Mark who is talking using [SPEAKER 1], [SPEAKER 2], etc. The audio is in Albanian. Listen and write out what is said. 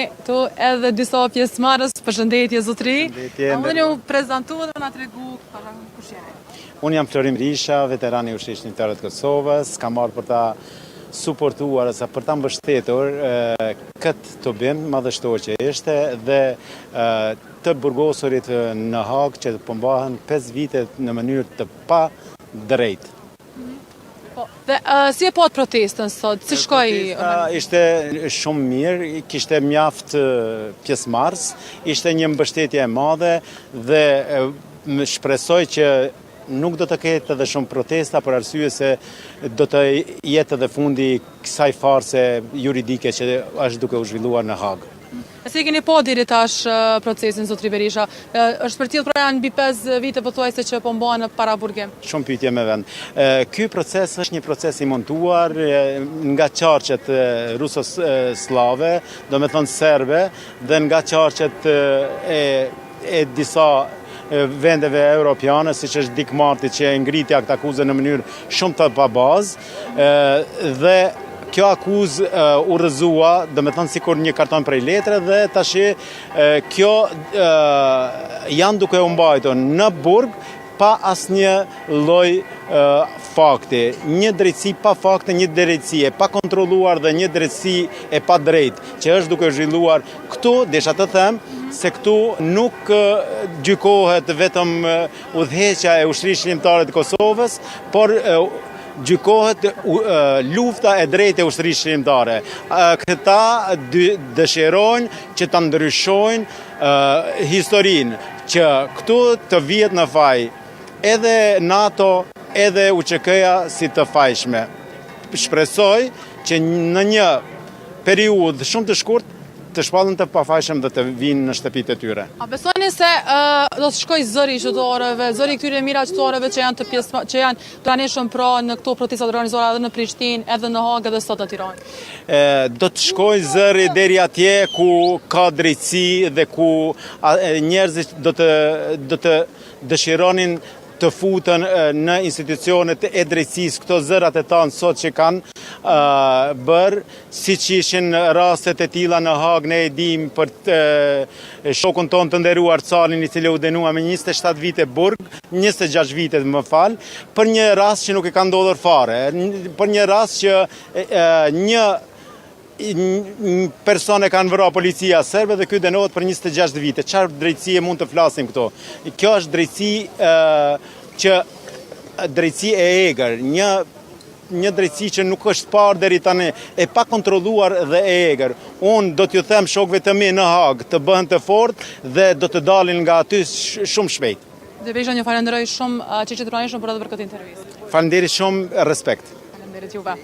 [SPEAKER 1] Këtu edhe disa pjesëmarrës, përshëndetje zotëri.
[SPEAKER 2] Përshëndetje.
[SPEAKER 1] A mundeni u prezantu dhe na tregu kush jeni?
[SPEAKER 2] Unë jam Florim Risha, veteran i Ushtrisë Shqiptare të Kosovës, kam marrë për ta suportuar ose për ta mbështetur këtë të bim madhështor që ishte dhe të burgosurit në Hagë që përmbahen 5 vite në mënyrë të pa drejtë.
[SPEAKER 1] Dhe si e pat protestën sot? Si shkoi?
[SPEAKER 2] Ishte shumë mirë, kishte mjaft pjesëmarrës, ishte një mbështetje e madhe dhe shpresoj që nuk do të ketë edhe shumë protesta për arsye se do të jetë edhe fundi kësaj farse juridike që është duke u zhvilluar në Hagë.
[SPEAKER 1] Si keni pa deri tash procesin, zotëri Berisha? Është përcjell pra janë mbi 5 vite pothuajse që po mbahen para burgim.
[SPEAKER 2] Shumë pyetje me vend. Ky proces është një proces i montuar nga qarqet rusoslave, do me thënë serbe, dhe nga qarqet e disa vendeve europiane, siç është Dick Marty që e ngriti këtë akuzë në mënyrë shumë të pabazë, dhe kjo akuzë u rrëzua, do me thënë sikur një karton prej letre, dhe tash kjo janë duke u mbajtur në burg pa asnjë lloj fakti. Një drejtësi pa fakte, një drejtësi e pa kontrolluar dhe një drejtësi e pa drejtë që është duke zhvilluar këtu, desha të them se këtu nuk gjykohet vetëm udhëheqja e Ushtrisë Shqiptare të Kosovës, por gjykohet lufta e drejtë e Ushtrisë Shqiptare. Këta dëshirojnë që ta ndryshojnë historinë, që këtu të vihet në faj edhe NATO, edhe UÇK-ja si të fajshme. Shpresoj që në një periudhë shumë të shkurtë të shpallën të pafajshëm dhe të vinë në shtëpitë e tyre.
[SPEAKER 1] A besoni se do të shkojë zëri i qytetarëve, zëri i këtyre mijëra qytetarëve që janë pranishëm pra në këto protesta të organizuara edhe në Prishtinë, edhe në Hagë edhe sot në Tiranë?
[SPEAKER 2] Do të shkojë zëri deri atje ku ka drejtësi dhe ku njerëzit do të dëshironin të futen në institucionet e drejtësisë, këto zërat e tanë sot që kanë bërë, si që ishin rastet e tilla në Hagë, ne e dim për shokun tonë të nderuar Calin, i cili u dënua me 27 vite burg, 26 vite më fal, për një rast që nuk e ka ndodhur fare, për një rast që një persone kanë vrarë policia serbe dhe ky dënohet për 26 vite. Çfarë drejtësie mund të flasim këto? Kjo është drejtësi e egër, një drejtësi që nuk është parë deri tani, e pa kontrolluar dhe e egër. Unë do t'ju them shokëve të mi në Hagë të bëhen të fortë dhe do të dalin nga aty shumë shpejt.
[SPEAKER 1] Dhe Berisha, ju falenderoj shumë që të pranishëm për këtë intervistë.
[SPEAKER 2] Faleminderit shumë, respekt.
[SPEAKER 1] Faleminderit juve.